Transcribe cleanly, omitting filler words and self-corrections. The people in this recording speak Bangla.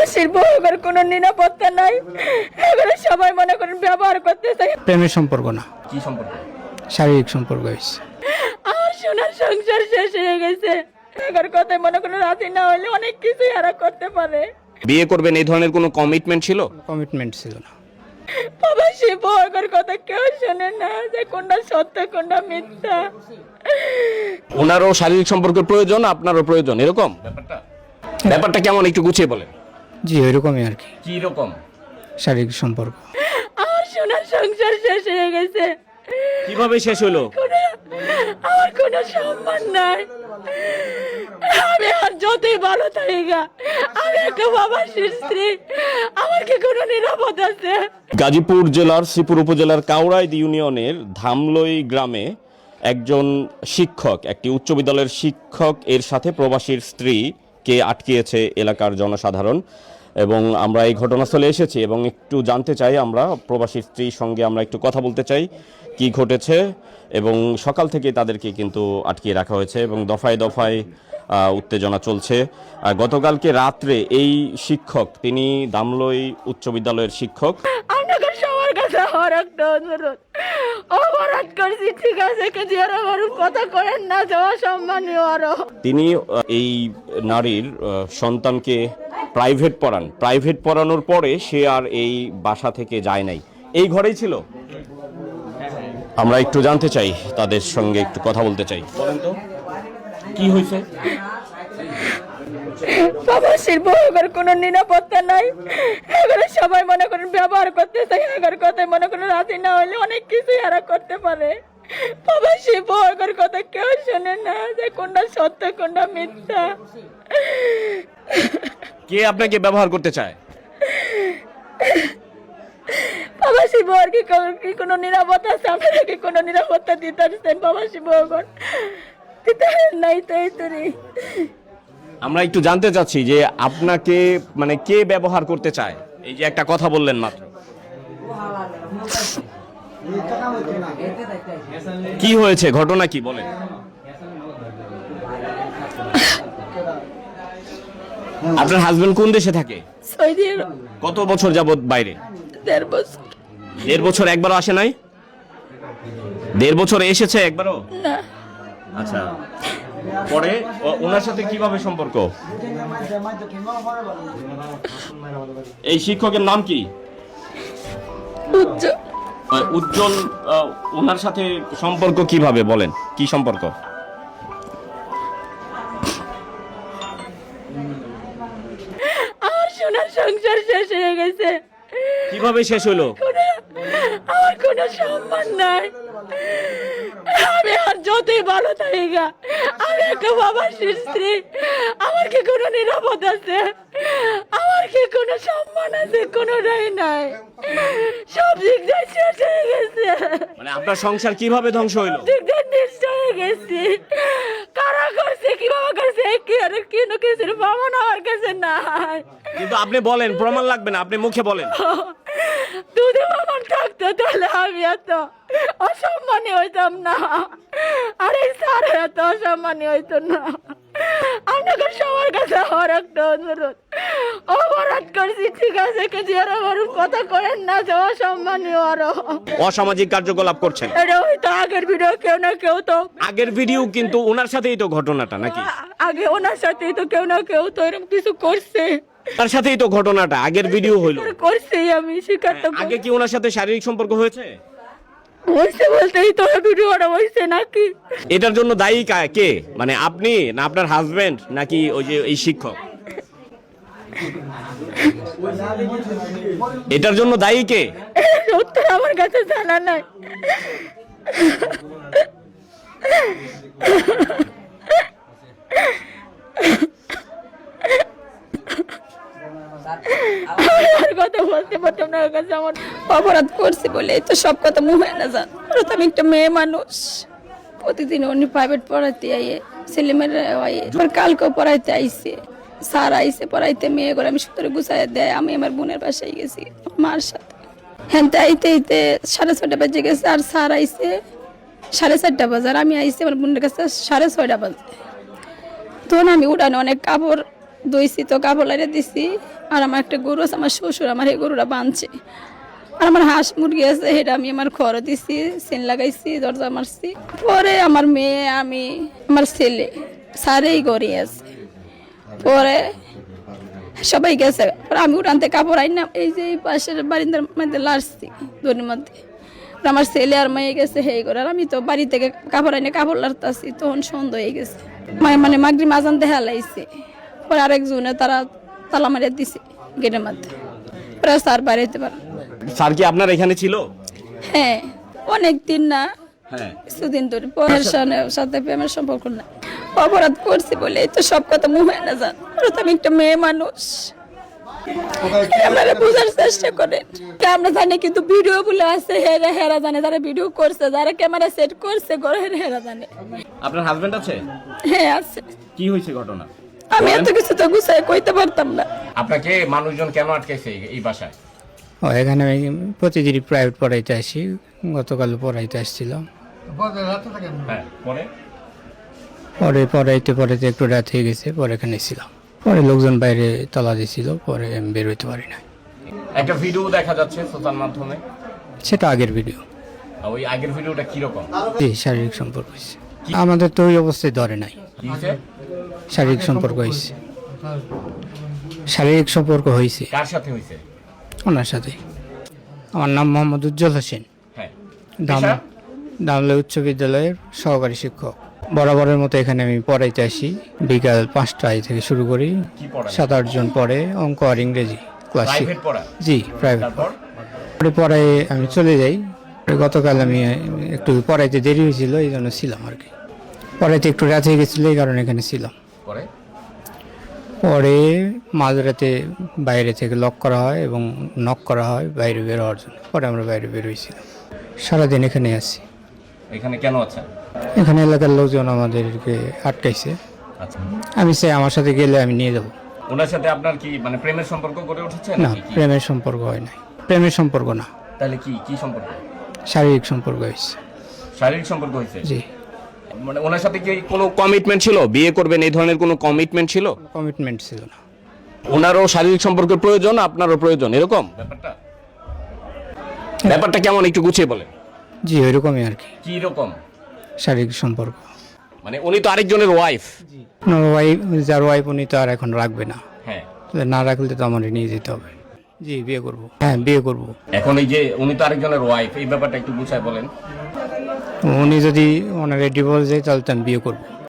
প্রবাসীর বউয়ের কোনো নিরাপত্তা নাই। এবারে সবাই মনে করেন ব্যবহার করতেছে। প্রেমের সম্পর্ক না, কি সম্পর্ক? শারীরিক সম্পর্ক হয়েছে। আমার সোনার সংসার শেষ হয়ে গেছে। এবার কথায় মনে করেন রাজি না হলে অনেক কিছুই এরা করতে পারে। বিয়ে করবেন এই ধরনের কোনো কমিটমেন্ট ছিল? কমিটমেন্ট ছিল না। প্রবাসী বউয়ের কথা কেউ শোনে না, যে কোনটা সত্য কোনটা মিথ্যা। ওনারও শারীরিক সম্পর্কের প্রয়োজন, আপনারও প্রয়োজন, এরকম ব্যাপারটা কেমন একটু গুছিয়ে বলেন। জি ওইরকমই আর কি, কি রকম? শারীরিক সম্পর্ক। আমার সোনার সংসার শেষ হয়ে গেছে। কিভাবে শেষ হলো? আমার কোনো সম্মান নাই। আমি আর যতই ভালো থাকি গা, আমি একটা প্রবাসীর স্ত্রী, আমার কি কোনো নিরাপদ আছে? গাজীপুর জেলার শ্রীপুর উপজেলার কাউরাইদ ইউনিয়নের ধামলই গ্রামে একজন শিক্ষক, একটি উচ্চ বিদ্যালয়ের শিক্ষক এর সাথে প্রবাসীর স্ত্রীকে আটকিয়েছে এলাকার জনসাধারণ। এবং আমরা এই ঘটনাস্থলে এসেছি এবং একটু জানতে চাই, আমরা প্রবাসীর স্ত্রীর সঙ্গে আমরা একটু কথা বলতে চাই কি ঘটেছে। এবং সকাল থেকে তাদেরকে কিন্তু আটকিয়ে রাখা হয়েছে এবং দফায় দফায় উত্তেজনা চলছে। গতকালকে রাত্রে এই শিক্ষক, তিনি দামলই উচ্চ বিদ্যালয়ের শিক্ষক। আপনাকে সবার কাছে আমার একটা অনুরোধ, অপরাধ করছি ঠিক আছে, কিন্তু এরা আমার কথা করেন না, যাওয়া সম্মানীয় আরো। তিনি এই নারীর সন্তানকে প্রাইভেট পড়ান। প্রাইভেট পড়ানোর পরে সে আর এই বাসা থেকে যায় নাই, এই ঘরেই ছিল। আমরা একটু জানতে চাই, তাদের সঙ্গে একটু কথা বলতে চাই। বলেন তো কি হয়েছে? প্রবাসীর বউয়ের কোনো নিরাপত্তা নাই। এবারে সবাই মনে করেন ব্যবহার করতেছে। এবার কথায় মনে করেন রাজি না হলে অনেক কিছুই এরা করতে পারে। প্রবাসী বউয়ের কথা কেউ শোনে না, যে কোনটা সত্য কোনটা মিথ্যা। কে আপনাকে ব্যবহার করতে চায়? প্রবাসী বউয়ের কি কোনো নিরাপত্তা আছে? আপনারা কি কোনো নিরাপত্তা দিতে পারছেন প্রবাসী বউয়ের? দিতে নাই তো এই তোরই। আমরা একটু জানতে চাচ্ছি যে আপনাকে মানে কে ব্যবহার করতে চায়? এই যে একটা কথা বললেন মাত্র, কি হয়েছে, ঘটনা কি বলেন? আপনার হাজবেন্ড কোন দেশে থাকে? সৌদি আরব। কত বছর যাবত বাইরে? 1.5 বছর। 1.5 বছর একবারও আসে নাই? 1.5 বছর এসেছে একবারও? না। আচ্ছা, পরে ওনার সাথে কিভাবে সম্পর্ক? এই শিক্ষকের নাম কি? উজ্জ্বল। উজ্জ্বল। ওনার সাথে সম্পর্ক কিভাবে, বলেন কি সম্পর্ক? আমার সোনার সংসার শেষ হয়ে গেছে। কিভাবে শেষ হলো? আমার কোনো সম্মান নাই। আমি আর যতই ভালো থাকি গা, আমি একটা প্রবাসীর স্ত্রী, আমার কি কোনো নিরাপদ আছে? আমার কি কোনো সম্মান আছে? কোনোটাই নাই। সব দিক দিয়ে শেষ হয়ে গেছে। মানে আপনার সংসার কিভাবে ধ্বংস হইলো? দিক দিয়ে নিঃস্ব হয়ে গেছি। কারা করছে, কিভাবে করছে, কি আর কোনো কিছুর প্রমাণ আমার কাছে নাই। কিন্তু আপনি বলেন, প্রমাণ লাগবে না, আপনি মুখে বলেন। দুধে প্রমাণ থাকতো তাহলে আমি এত অসম্মানী হইতাম না, আর এই স্যার এত অসম্মানী হইতো না। আপনাকে সবার কাছে আমার একটা অনুরোধ, অপরাধ করছি ঠিক আছে, কিন্তু এরা আমার কথা করেন না, যে অসম্মানীয় আরো। অসামাজিক কার্যকলাপ করছেন। এটা হয়তো আগের ভিডিও কেউ না কেউ তো, আগের ভিডিও কিন্তু ওনার সাথেই তো ঘটনাটা নাকি? আগে ওনার সাথেই তো কেউ না কেউ তো এরকম কিছু করছে। তার সাথেই তো ঘটনাটা, আগের ভিডিও হইলো। করছে, আমি স্বীকার তো আগে কি ওনার সাথে শারীরিক সম্পর্ক হয়েছে? হয়েছে বলতেই তো ভিডিওটা হয়েছে নাকি? এটার জন্য দায়ী কে? মানে আপনি, না আপনার হাজবেন্ড, নাকি ওই যে এই শিক্ষক? এটার জন্য দায়ী কে? উত্তর আমার কাছে জানা নাই। আর কথা বলতে পারতাম না, ওর কাছে আমার অপরাধ করছি বলে তো সব কথা মুখে না জান। আমি একটা মেয়ে মানুষ, প্রতিদিন উনি প্রাইভেট পড়াইতে আইয়ে, ছেলেমেয়েরা আইয়ে, কালকেও পড়াইতে আইসে, স্যার আইসে পড়াইতে, মেয়ে করে আমি সুতরে গুছাই দেয়। আমি আমার বোনের বাসায় গেছি মার সাথে, হ্যাঁ আইতে আইতে 6:30 বাজে গেছে, আর স্যার আইসে 4:30 বাজে, আর আমি আইসি আমার বোনের কাছে 6:30 বাজে। তখন আমি উঠানে অনেক কাপড় ধুইছি, তো কাপড় লাইরে দিছি, আর আমার একটা গরু আছে, আমার শ্বশুর আমার এই গরুটা বাঁধছে। আর আমার হাঁস মুরগি আছে, সেটা আমি আমার ঘরে দিছি, সেন লাগাইছি, দরজা মারছি। পরে আমার মেয়ে, আমি, আমার ছেলে সারেই ঘরে আছে। পরে সবাই গেছে, পরে আমি উঠানতে কাপড় আই না, এই যে এই পাশের বারিন্দার মধ্যে লাড়ছি দড়ির মধ্যে। আর আমার ছেলে আর মেয়ে গেছে হেই করে, আর আমি তো বাড়ি থেকে কাপড় আইনে কাপড় লাড়তাছি, তখন সন্ধ্যা হয়ে গেছে। মানে মাগরি মাজান দেখা লাইছে। পরে আরেকজনে তারা তালা মারিয়ে দিছে গেটের মধ্যে, পরে স্যার বাড়িতে পারে। স্যার কি আপনার এখানে ছিল? হ্যাঁ, অনেক দিন না, হ্যাঁ। কিছুদিন ধরে। পরের সাথে প্রেমের সম্পর্ক না, অপরাধ করছি বলে এই তো সব কথা মুহে না যান। আর তো আমি একটা মেয়ে মানুষ, আপনারা বোঝার চেষ্টা করেন। আমরা জানি কিন্তু ভিডিও বলে আছে, হেরা জানে, যারা ভিডিও করছে, যারা ক্যামেরা সেট করছে হেরা জানে। আপনার হাজবেন্ড আছে? হ্যাঁ আছে। কি হয়েছে ঘটনা? আমি এত কিছু তো গুছাই কইতে পারতাম না। আপনাকে মানুষজন কেন আটকাইছে এই বাসায়? ও এখানে আমি প্রতিদিনই প্রাইভেট পড়াইতে আসি, গতকাল পড়াইতে আসছিলাম। হ্যাঁ, পরে পরে পড়াইতে একটু রাত হয়ে গেছে, পরে এখানে ছিলাম। পরে লোকজন বাইরে তালা দিয়েছিল, পরে আমি বের হইতে পারি না। একটা ভিডিও দেখা যাচ্ছে সোশ্যাল মাধ্যমে, সেটা আগের ভিডিও। ওই আগের ভিডিওটা কিরকম? জি, শারীরিক সম্পর্ক হয়েছে। আমাদের তো ওই অবস্থায় ধরে নাই, কি হয়েছে? শারীরিক সম্পর্ক হয়েছে। শারীরিক সম্পর্ক হয়েছে কার সাথে হয়েছে? ওনার সাথে। আমার নাম মোহাম্মদ উজ্জ্বল হোসেন, হ্যাঁ। দামলে উচ্চ বিদ্যালয়ের সহকারী শিক্ষক। বরাবরের মতো এখানে আমি পড়াইতে আসি, বিকাল 5টায় থেকে শুরু করি। কি পড়ান? 7-8 জন পড়ে, অঙ্ক আর ইংরেজি ক্লাস। প্রাইভেট পড়া? জি, প্রাইভেট। তারপর পরে আমি চলে যাই। গতকাল আমি একটু পড়াইতে দেরি হয়েছিল, এই জন্য ছিলাম আর কি। পড়াইতে একটু রাত হয়ে গেছিলো, এই কারণে এখানে ছিলাম। পরে পরে মাঝরাতে বাইরে থেকে লক করা হয় এবং নক করা হয় বাইরে বের হওয়ার জন্য। পরে আমরা বাইরে বের হয়েছিলাম। সারাদিন এখানে আছি। এখানে কেন আছেন? এখানে এলাকার লোকজন আমাদেরকে আটকাইছে। আচ্ছা, আমি চাই আমার সাথে গেলে আমি নিয়ে যাব। ওনার সাথে আপনার কি মানে প্রেমের সম্পর্ক গড়ে উঠেছে না, নাকি কি? প্রেমের সম্পর্ক হয় নাই। প্রেমের সম্পর্ক না, তাহলে কি কি সম্পর্ক? শারীরিক সম্পর্ক হয়েছে। শারীরিক সম্পর্ক হয়েছে? জি। মানে ওনার সাথে কি কোনো কমিটমেন্ট ছিল, বিয়ে করবেন এই ধরনের কোনো কমিটমেন্ট ছিল? কমিটমেন্ট ছিল না। ওনারও শারীরিক সম্পর্কের প্রয়োজন, আপনারও প্রয়োজন, এরকম ব্যাপারটা কেমন একটু গুছিয়ে বলেন। জি, ওইরকমই আর কি, কি রকম? শারীরিক সম্পর্ক। মানে উনি তো আরেকজনের ওয়াইফ। ওয়াইফ, যার ওয়াইফ উনি তো আর এখন রাখবে না। হ্যাঁ। তাহলে না রাখলে তো আমার নিয়ে যেতে হবে। জি, বিয়ে করব। হ্যাঁ, বিয়ে করব। এখন এই যে উনি তো আরেকজনের ওয়াইফ, এই ব্যাপারটা একটু গুছায় বলেন। উনি যদি ওনার ডিভোর্স দেয় তাহলে তো আমি বিয়ে করবো।